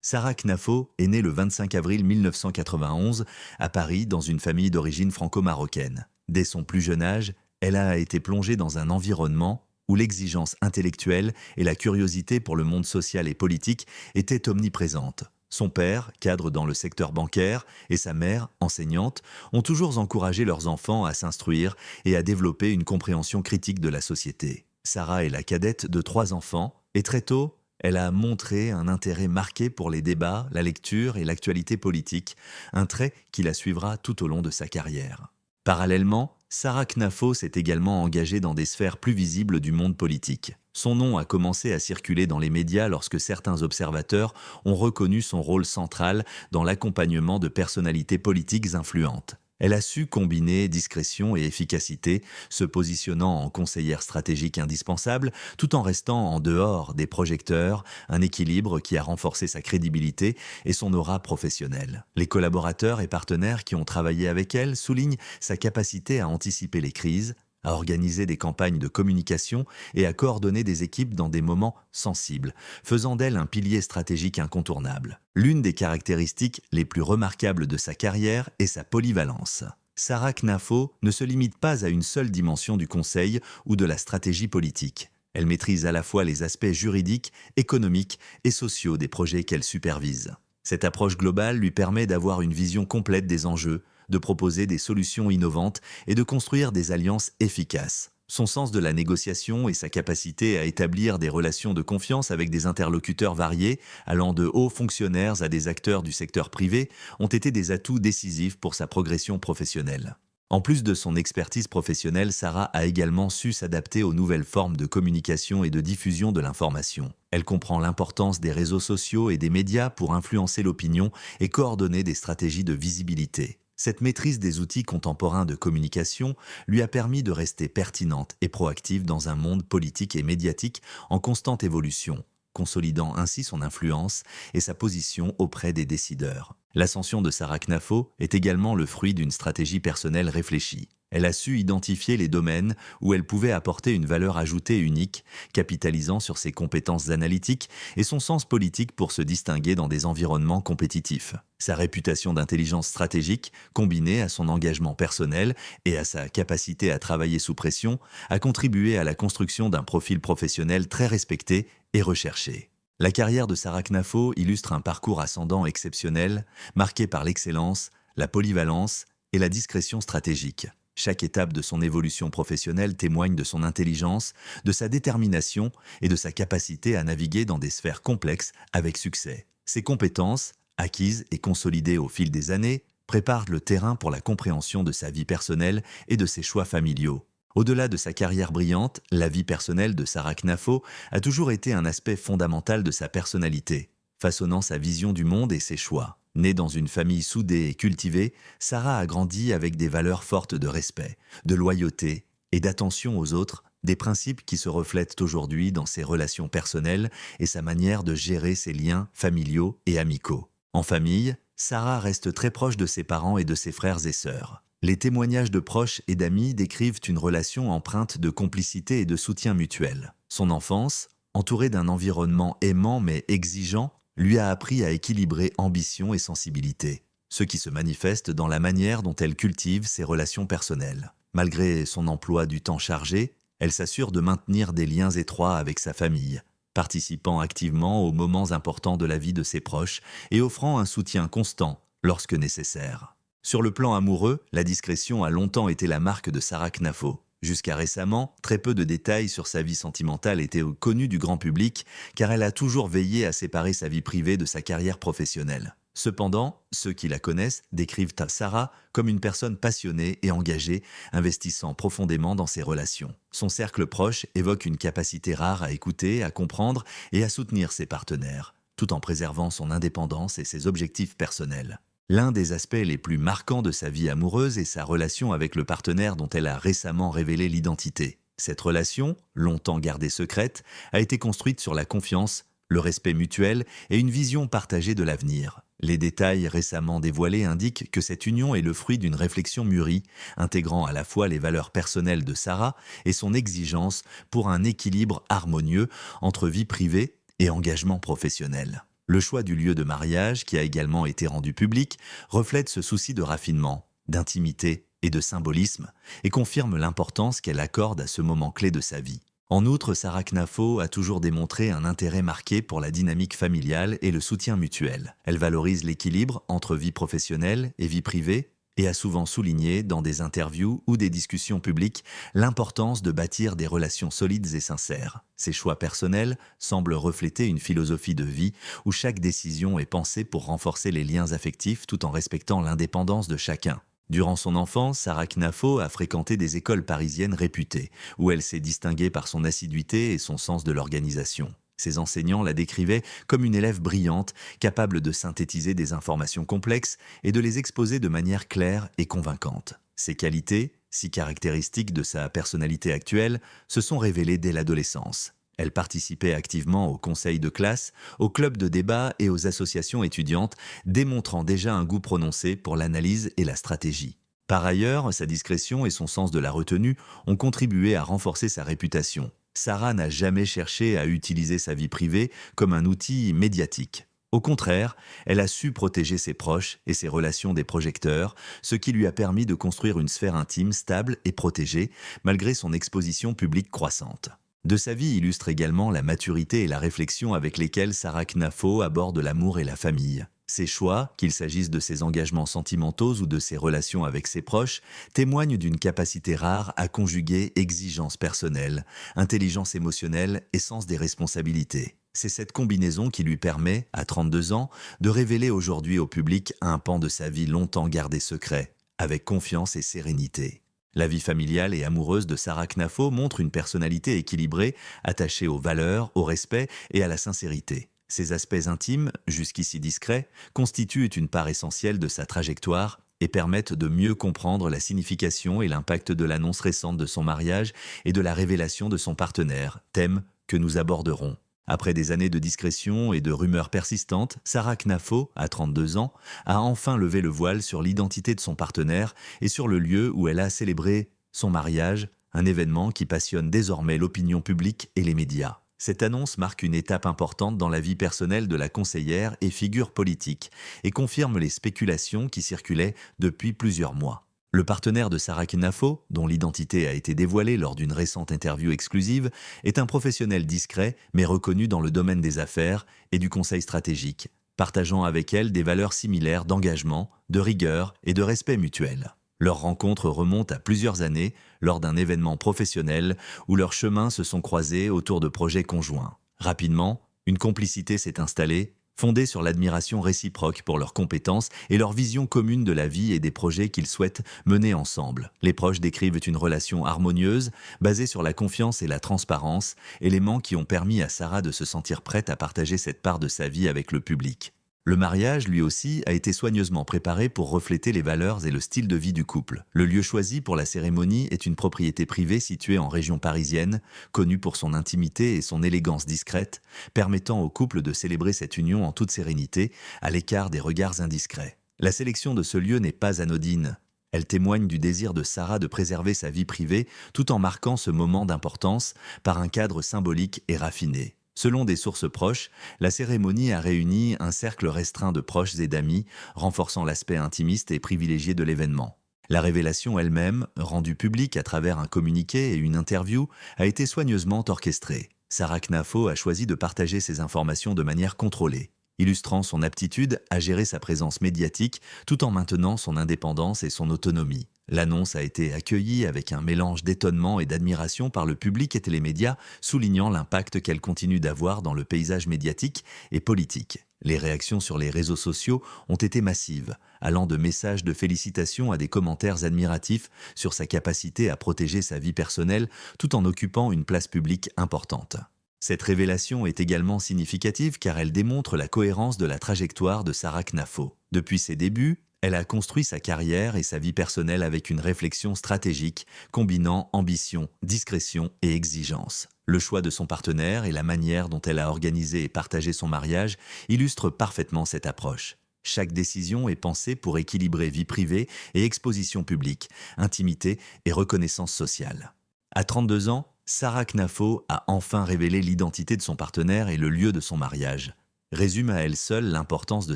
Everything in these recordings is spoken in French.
Sarah Knafo est née le 25 avril 1991 à Paris dans une famille d'origine franco-marocaine. Dès son plus jeune âge, elle a été plongée dans un environnement où l'exigence intellectuelle et la curiosité pour le monde social et politique étaient omniprésentes. Son père, cadre dans le secteur bancaire, et sa mère, enseignante, ont toujours encouragé leurs enfants à s'instruire et à développer une compréhension critique de la société. Sarah est la cadette de 3 enfants, et très tôt, elle a montré un intérêt marqué pour les débats, la lecture et l'actualité politique, un trait qui la suivra tout au long de sa carrière. Parallèlement, Sarah Knafo s'est également engagée dans des sphères plus visibles du monde politique. Son nom a commencé à circuler dans les médias lorsque certains observateurs ont reconnu son rôle central dans l'accompagnement de personnalités politiques influentes. Elle a su combiner discrétion et efficacité, se positionnant en conseillère stratégique indispensable, tout en restant en dehors des projecteurs, un équilibre qui a renforcé sa crédibilité et son aura professionnelle. Les collaborateurs et partenaires qui ont travaillé avec elle soulignent sa capacité à anticiper les crises, à organiser des campagnes de communication et à coordonner des équipes dans des moments sensibles, faisant d'elle un pilier stratégique incontournable. L'une des caractéristiques les plus remarquables de sa carrière est sa polyvalence. Sarah Knafo ne se limite pas à une seule dimension du conseil ou de la stratégie politique. Elle maîtrise à la fois les aspects juridiques, économiques et sociaux des projets qu'elle supervise. Cette approche globale lui permet d'avoir une vision complète des enjeux, de proposer des solutions innovantes et de construire des alliances efficaces. Son sens de la négociation et sa capacité à établir des relations de confiance avec des interlocuteurs variés, allant de hauts fonctionnaires à des acteurs du secteur privé, ont été des atouts décisifs pour sa progression professionnelle. En plus de son expertise professionnelle, Sarah a également su s'adapter aux nouvelles formes de communication et de diffusion de l'information. Elle comprend l'importance des réseaux sociaux et des médias pour influencer l'opinion et coordonner des stratégies de visibilité. Cette maîtrise des outils contemporains de communication lui a permis de rester pertinente et proactive dans un monde politique et médiatique en constante évolution, consolidant ainsi son influence et sa position auprès des décideurs. L'ascension de Sarah Knafo est également le fruit d'une stratégie personnelle réfléchie. Elle a su identifier les domaines où elle pouvait apporter une valeur ajoutée unique, capitalisant sur ses compétences analytiques et son sens politique pour se distinguer dans des environnements compétitifs. Sa réputation d'intelligence stratégique, combinée à son engagement personnel et à sa capacité à travailler sous pression, a contribué à la construction d'un profil professionnel très respecté et recherché. La carrière de Sarah Knafo illustre un parcours ascendant exceptionnel, marqué par l'excellence, la polyvalence et la discrétion stratégique. Chaque étape de son évolution professionnelle témoigne de son intelligence, de sa détermination et de sa capacité à naviguer dans des sphères complexes avec succès. Ses compétences, acquises et consolidées au fil des années, préparent le terrain pour la compréhension de sa vie personnelle et de ses choix familiaux. Au-delà de sa carrière brillante, la vie personnelle de Sarah Knafo a toujours été un aspect fondamental de sa personnalité, façonnant sa vision du monde et ses choix. Née dans une famille soudée et cultivée, Sarah a grandi avec des valeurs fortes de respect, de loyauté et d'attention aux autres, des principes qui se reflètent aujourd'hui dans ses relations personnelles et sa manière de gérer ses liens familiaux et amicaux. En famille, Sarah reste très proche de ses parents et de ses frères et sœurs. Les témoignages de proches et d'amis décrivent une relation empreinte de complicité et de soutien mutuel. Son enfance, entourée d'un environnement aimant mais exigeant, lui a appris à équilibrer ambition et sensibilité, ce qui se manifeste dans la manière dont elle cultive ses relations personnelles. Malgré son emploi du temps chargé, elle s'assure de maintenir des liens étroits avec sa famille, participant activement aux moments importants de la vie de ses proches et offrant un soutien constant lorsque nécessaire. Sur le plan amoureux, la discrétion a longtemps été la marque de Sarah Knafo. Jusqu'à récemment, très peu de détails sur sa vie sentimentale étaient connus du grand public car elle a toujours veillé à séparer sa vie privée de sa carrière professionnelle. Cependant, ceux qui la connaissent décrivent Sarah comme une personne passionnée et engagée, investissant profondément dans ses relations. Son cercle proche évoque une capacité rare à écouter, à comprendre et à soutenir ses partenaires, tout en préservant son indépendance et ses objectifs personnels. L'un des aspects les plus marquants de sa vie amoureuse est sa relation avec le partenaire dont elle a récemment révélé l'identité. Cette relation, longtemps gardée secrète, a été construite sur la confiance, le respect mutuel et une vision partagée de l'avenir. Les détails récemment dévoilés indiquent que cette union est le fruit d'une réflexion mûrie, intégrant à la fois les valeurs personnelles de Sarah et son exigence pour un équilibre harmonieux entre vie privée et engagement professionnel. Le choix du lieu de mariage, qui a également été rendu public, reflète ce souci de raffinement, d'intimité et de symbolisme, et confirme l'importance qu'elle accorde à ce moment clé de sa vie. En outre, Sarah Knafo a toujours démontré un intérêt marqué pour la dynamique familiale et le soutien mutuel. Elle valorise l'équilibre entre vie professionnelle et vie privée et a souvent souligné, dans des interviews ou des discussions publiques, l'importance de bâtir des relations solides et sincères. Ses choix personnels semblent refléter une philosophie de vie où chaque décision est pensée pour renforcer les liens affectifs tout en respectant l'indépendance de chacun. Durant son enfance, Sarah Knafo a fréquenté des écoles parisiennes réputées, où elle s'est distinguée par son assiduité et son sens de l'organisation. Ses enseignants la décrivaient comme une élève brillante, capable de synthétiser des informations complexes et de les exposer de manière claire et convaincante. Ces qualités, si caractéristiques de sa personnalité actuelle, se sont révélées dès l'adolescence. Elle participait activement aux conseils de classe, aux clubs de débat et aux associations étudiantes, démontrant déjà un goût prononcé pour l'analyse et la stratégie. Par ailleurs, sa discrétion et son sens de la retenue ont contribué à renforcer sa réputation. Sarah n'a jamais cherché à utiliser sa vie privée comme un outil médiatique. Au contraire, elle a su protéger ses proches et ses relations des projecteurs, ce qui lui a permis de construire une sphère intime stable et protégée, malgré son exposition publique croissante. De sa vie illustre également la maturité et la réflexion avec lesquelles Sarah Knafo aborde l'amour et la famille. Ses choix, qu'il s'agisse de ses engagements sentimentaux ou de ses relations avec ses proches, témoignent d'une capacité rare à conjuguer exigence personnelle, intelligence émotionnelle et sens des responsabilités. C'est cette combinaison qui lui permet, à 32 ans, de révéler aujourd'hui au public un pan de sa vie longtemps gardé secret, avec confiance et sérénité. La vie familiale et amoureuse de Sarah Knafo montre une personnalité équilibrée, attachée aux valeurs, au respect et à la sincérité. Ces aspects intimes, jusqu'ici discrets, constituent une part essentielle de sa trajectoire et permettent de mieux comprendre la signification et l'impact de l'annonce récente de son mariage et de la révélation de son partenaire, thème que nous aborderons. Après des années de discrétion et de rumeurs persistantes, Sarah Knafo, à 32 ans, a enfin levé le voile sur l'identité de son partenaire et sur le lieu où elle a célébré son mariage, un événement qui passionne désormais l'opinion publique et les médias. Cette annonce marque une étape importante dans la vie personnelle de la conseillère et figure politique et confirme les spéculations qui circulaient depuis plusieurs mois. Le partenaire de Sarah Knafo, dont l'identité a été dévoilée lors d'une récente interview exclusive, est un professionnel discret mais reconnu dans le domaine des affaires et du conseil stratégique, partageant avec elle des valeurs similaires d'engagement, de rigueur et de respect mutuel. Leur rencontre remonte à plusieurs années lors d'un événement professionnel où leurs chemins se sont croisés autour de projets conjoints. Rapidement, une complicité s'est installée, fondée sur l'admiration réciproque pour leurs compétences et leur vision commune de la vie et des projets qu'ils souhaitent mener ensemble. Les proches décrivent une relation harmonieuse, basée sur la confiance et la transparence, éléments qui ont permis à Sarah de se sentir prête à partager cette part de sa vie avec le public. Le mariage, lui aussi, a été soigneusement préparé pour refléter les valeurs et le style de vie du couple. Le lieu choisi pour la cérémonie est une propriété privée située en région parisienne, connue pour son intimité et son élégance discrète, permettant au couple de célébrer cette union en toute sérénité, à l'écart des regards indiscrets. La sélection de ce lieu n'est pas anodine. Elle témoigne du désir de Sarah de préserver sa vie privée tout en marquant ce moment d'importance par un cadre symbolique et raffiné. Selon des sources proches, la cérémonie a réuni un cercle restreint de proches et d'amis, renforçant l'aspect intimiste et privilégié de l'événement. La révélation elle-même, rendue publique à travers un communiqué et une interview, a été soigneusement orchestrée. Sarah Knafo a choisi de partager ces informations de manière contrôlée, illustrant son aptitude à gérer sa présence médiatique tout en maintenant son indépendance et son autonomie. L'annonce a été accueillie avec un mélange d'étonnement et d'admiration par le public et les médias, soulignant l'impact qu'elle continue d'avoir dans le paysage médiatique et politique. Les réactions sur les réseaux sociaux ont été massives, allant de messages de félicitations à des commentaires admiratifs sur sa capacité à protéger sa vie personnelle tout en occupant une place publique importante. Cette révélation est également significative car elle démontre la cohérence de la trajectoire de Sarah Knafo. Depuis ses débuts, elle a construit sa carrière et sa vie personnelle avec une réflexion stratégique, combinant ambition, discrétion et exigence. Le choix de son partenaire et la manière dont elle a organisé et partagé son mariage illustrent parfaitement cette approche. Chaque décision est pensée pour équilibrer vie privée et exposition publique, intimité et reconnaissance sociale. À 32 ans, Sarah Knafo a enfin révélé l'identité de son partenaire et le lieu de son mariage. résume à elle seule l'importance de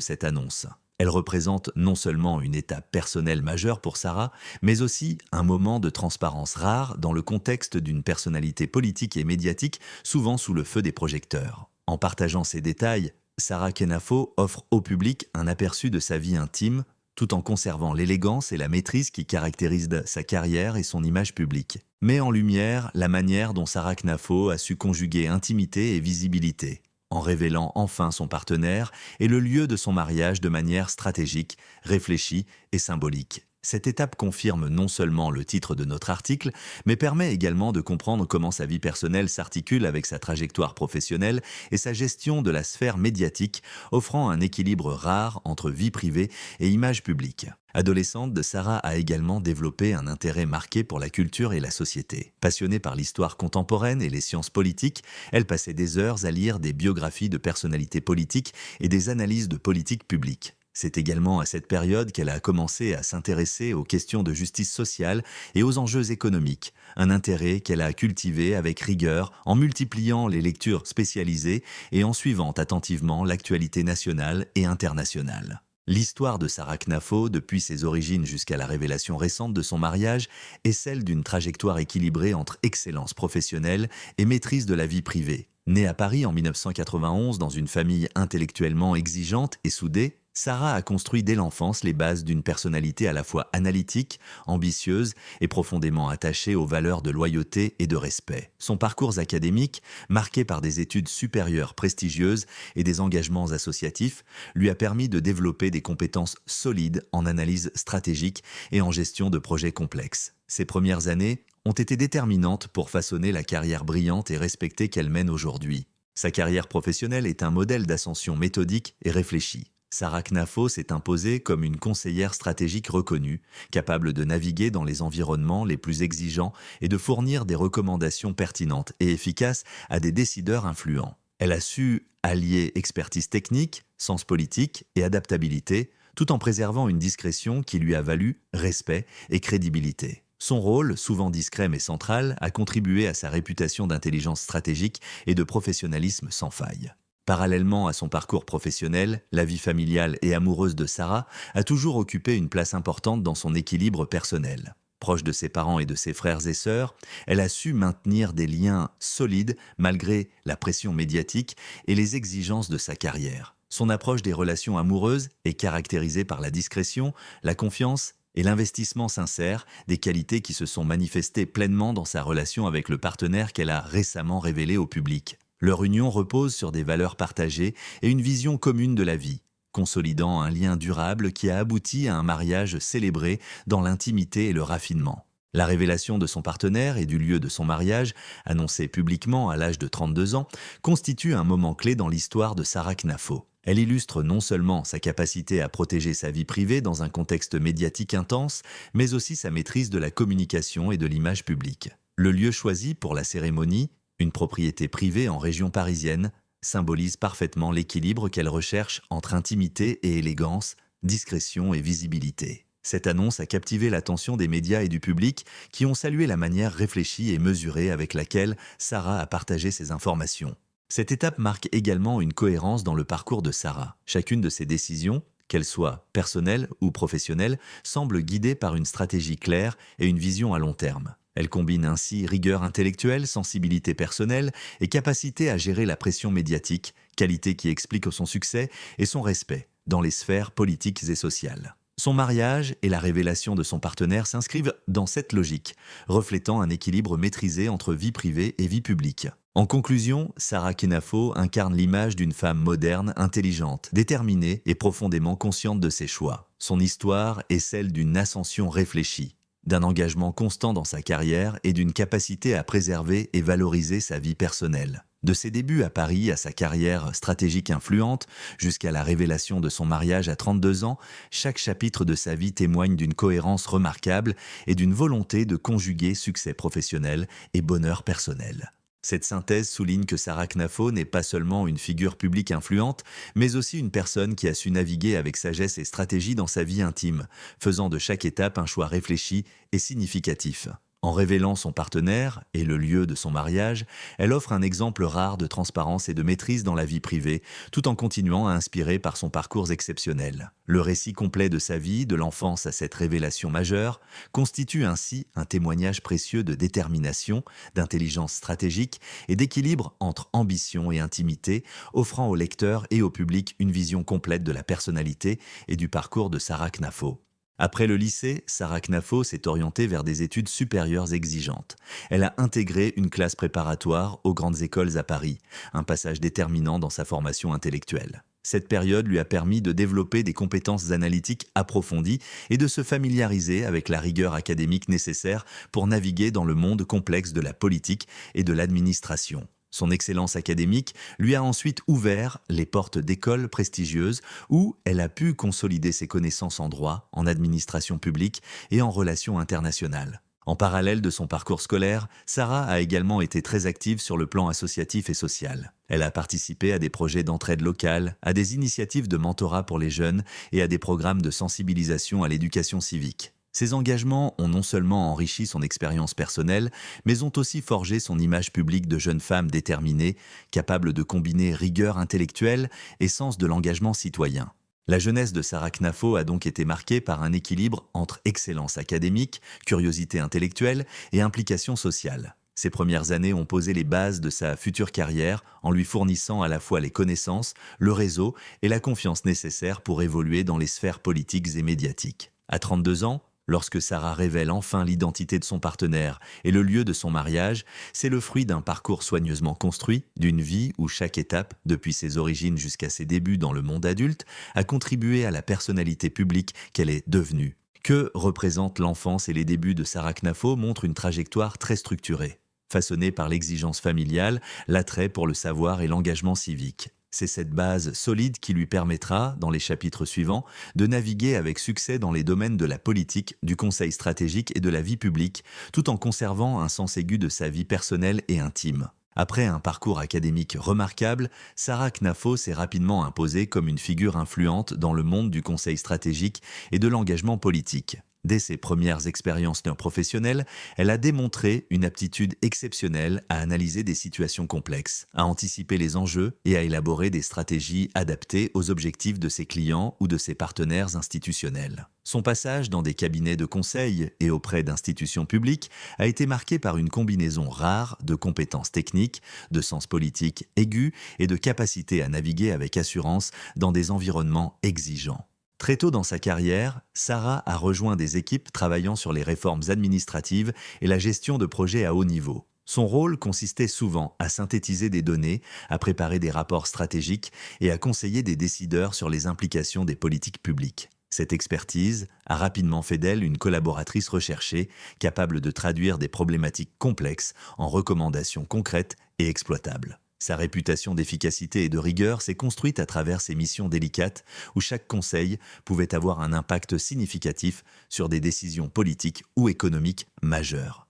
cette annonce. Elle représente non seulement une étape personnelle majeure pour Sarah, mais aussi un moment de transparence rare dans le contexte d'une personnalité politique et médiatique souvent sous le feu des projecteurs. En partageant ces détails, Sarah Kenafo offre au public un aperçu de sa vie intime, tout en conservant l'élégance et la maîtrise qui caractérisent sa carrière et son image publique. Met en lumière la manière dont Sarah Knafo a su conjuguer intimité et visibilité, en révélant enfin son partenaire et le lieu de son mariage de manière stratégique, réfléchie et symbolique. Cette étape confirme non seulement le titre de notre article, mais permet également de comprendre comment sa vie personnelle s'articule avec sa trajectoire professionnelle et sa gestion de la sphère médiatique, offrant un équilibre rare entre vie privée et image publique. Adolescente, Sarah a également développé un intérêt marqué pour la culture et la société. Passionnée par l'histoire contemporaine et les sciences politiques, elle passait des heures à lire des biographies de personnalités politiques et des analyses de politique publique. C'est également à cette période qu'elle a commencé à s'intéresser aux questions de justice sociale et aux enjeux économiques, un intérêt qu'elle a cultivé avec rigueur en multipliant les lectures spécialisées et en suivant attentivement l'actualité nationale et internationale. L'histoire de Sarah Knafo, depuis ses origines jusqu'à la révélation récente de son mariage, est celle d'une trajectoire équilibrée entre excellence professionnelle et maîtrise de la vie privée. Née à Paris en 1991 dans une famille intellectuellement exigeante et soudée, Sarah a construit dès l'enfance les bases d'une personnalité à la fois analytique, ambitieuse et profondément attachée aux valeurs de loyauté et de respect. Son parcours académique, marqué par des études supérieures prestigieuses et des engagements associatifs, lui a permis de développer des compétences solides en analyse stratégique et en gestion de projets complexes. Ses premières années ont été déterminantes pour façonner la carrière brillante et respectée qu'elle mène aujourd'hui. Sa carrière professionnelle est un modèle d'ascension méthodique et réfléchie. Sarah Knafo s'est imposée comme une conseillère stratégique reconnue, capable de naviguer dans les environnements les plus exigeants et de fournir des recommandations pertinentes et efficaces à des décideurs influents. Elle a su allier expertise technique, sens politique et adaptabilité, tout en préservant une discrétion qui lui a valu respect et crédibilité. Son rôle, souvent discret mais central, a contribué à sa réputation d'intelligence stratégique et de professionnalisme sans faille. Parallèlement à son parcours professionnel, la vie familiale et amoureuse de Sarah a toujours occupé une place importante dans son équilibre personnel. Proche de ses parents et de ses frères et sœurs, elle a su maintenir des liens solides malgré la pression médiatique et les exigences de sa carrière. Son approche des relations amoureuses est caractérisée par la discrétion, la confiance et l'investissement sincère, des qualités qui se sont manifestées pleinement dans sa relation avec le partenaire qu'elle a récemment révélé au public. Leur union repose sur des valeurs partagées et une vision commune de la vie, consolidant un lien durable qui a abouti à un mariage célébré dans l'intimité et le raffinement. La révélation de son partenaire et du lieu de son mariage, annoncé publiquement à l'âge de 32 ans, constitue un moment clé dans l'histoire de Sarah Knafo. Elle illustre non seulement sa capacité à protéger sa vie privée dans un contexte médiatique intense, mais aussi sa maîtrise de la communication et de l'image publique. Le lieu choisi pour la cérémonie, une propriété privée en région parisienne, symbolise parfaitement l'équilibre qu'elle recherche entre intimité et élégance, discrétion et visibilité. Cette annonce a captivé l'attention des médias et du public qui ont salué la manière réfléchie et mesurée avec laquelle Sarah a partagé ses informations. Cette étape marque également une cohérence dans le parcours de Sarah. Chacune de ses décisions, qu'elles soient personnelles ou professionnelles, semble guidée par une stratégie claire et une vision à long terme. Elle combine ainsi rigueur intellectuelle, sensibilité personnelle et capacité à gérer la pression médiatique, qualité qui explique son succès et son respect dans les sphères politiques et sociales. Son mariage et la révélation de son partenaire s'inscrivent dans cette logique, reflétant un équilibre maîtrisé entre vie privée et vie publique. En conclusion, Sarah Knafo incarne l'image d'une femme moderne, intelligente, déterminée et profondément consciente de ses choix. Son histoire est celle d'une ascension réfléchie, d'un engagement constant dans sa carrière et d'une capacité à préserver et valoriser sa vie personnelle. De ses débuts à Paris à sa carrière stratégique influente, jusqu'à la révélation de son mariage à 32 ans, chaque chapitre de sa vie témoigne d'une cohérence remarquable et d'une volonté de conjuguer succès professionnel et bonheur personnel. Cette synthèse souligne que Sarah Knafo n'est pas seulement une figure publique influente, mais aussi une personne qui a su naviguer avec sagesse et stratégie dans sa vie intime, faisant de chaque étape un choix réfléchi et significatif. En révélant son partenaire et le lieu de son mariage, elle offre un exemple rare de transparence et de maîtrise dans la vie privée, tout en continuant à inspirer par son parcours exceptionnel. Le récit complet de sa vie, de l'enfance à cette révélation majeure, constitue ainsi un témoignage précieux de détermination, d'intelligence stratégique et d'équilibre entre ambition et intimité, offrant au lecteur et au public une vision complète de la personnalité et du parcours de Sarah Knafo. Après le lycée, Sarah Knafo s'est orientée vers des études supérieures exigeantes. Elle a intégré une classe préparatoire aux grandes écoles à Paris, un passage déterminant dans sa formation intellectuelle. Cette période lui a permis de développer des compétences analytiques approfondies et de se familiariser avec la rigueur académique nécessaire pour naviguer dans le monde complexe de la politique et de l'administration. Son excellence académique lui a ensuite ouvert les portes d'écoles prestigieuses où elle a pu consolider ses connaissances en droit, en administration publique et en relations internationales. En parallèle de son parcours scolaire, Sarah a également été très active sur le plan associatif et social. Elle a participé à des projets d'entraide locale, à des initiatives de mentorat pour les jeunes et à des programmes de sensibilisation à l'éducation civique. Ces engagements ont non seulement enrichi son expérience personnelle, mais ont aussi forgé son image publique de jeune femme déterminée, capable de combiner rigueur intellectuelle et sens de l'engagement citoyen. La jeunesse de Sarah Knafo a donc été marquée par un équilibre entre excellence académique, curiosité intellectuelle et implication sociale. Ses premières années ont posé les bases de sa future carrière en lui fournissant à la fois les connaissances, le réseau et la confiance nécessaires pour évoluer dans les sphères politiques et médiatiques. À 32 ans, lorsque Sarah révèle enfin l'identité de son partenaire et le lieu de son mariage, c'est le fruit d'un parcours soigneusement construit, d'une vie où chaque étape, depuis ses origines jusqu'à ses débuts dans le monde adulte, a contribué à la personnalité publique qu'elle est devenue. Que représente l'enfance et les débuts de Sarah Knafo montrent une trajectoire très structurée, façonnée par l'exigence familiale, l'attrait pour le savoir et l'engagement civique. C'est cette base solide qui lui permettra, dans les chapitres suivants, de naviguer avec succès dans les domaines de la politique, du conseil stratégique et de la vie publique, tout en conservant un sens aigu de sa vie personnelle et intime. Après un parcours académique remarquable, Sarah Knafo s'est rapidement imposée comme une figure influente dans le monde du conseil stratégique et de l'engagement politique. Dès ses premières expériences non professionnelles, elle a démontré une aptitude exceptionnelle à analyser des situations complexes, à anticiper les enjeux et à élaborer des stratégies adaptées aux objectifs de ses clients ou de ses partenaires institutionnels. Son passage dans des cabinets de conseil et auprès d'institutions publiques a été marqué par une combinaison rare de compétences techniques, de sens politique aigu et de capacité à naviguer avec assurance dans des environnements exigeants. Très tôt dans sa carrière, Sarah a rejoint des équipes travaillant sur les réformes administratives et la gestion de projets à haut niveau. Son rôle consistait souvent à synthétiser des données, à préparer des rapports stratégiques et à conseiller des décideurs sur les implications des politiques publiques. Cette expertise a rapidement fait d'elle une collaboratrice recherchée, capable de traduire des problématiques complexes en recommandations concrètes et exploitables. Sa réputation d'efficacité et de rigueur s'est construite à travers ses missions délicates où chaque conseil pouvait avoir un impact significatif sur des décisions politiques ou économiques majeures.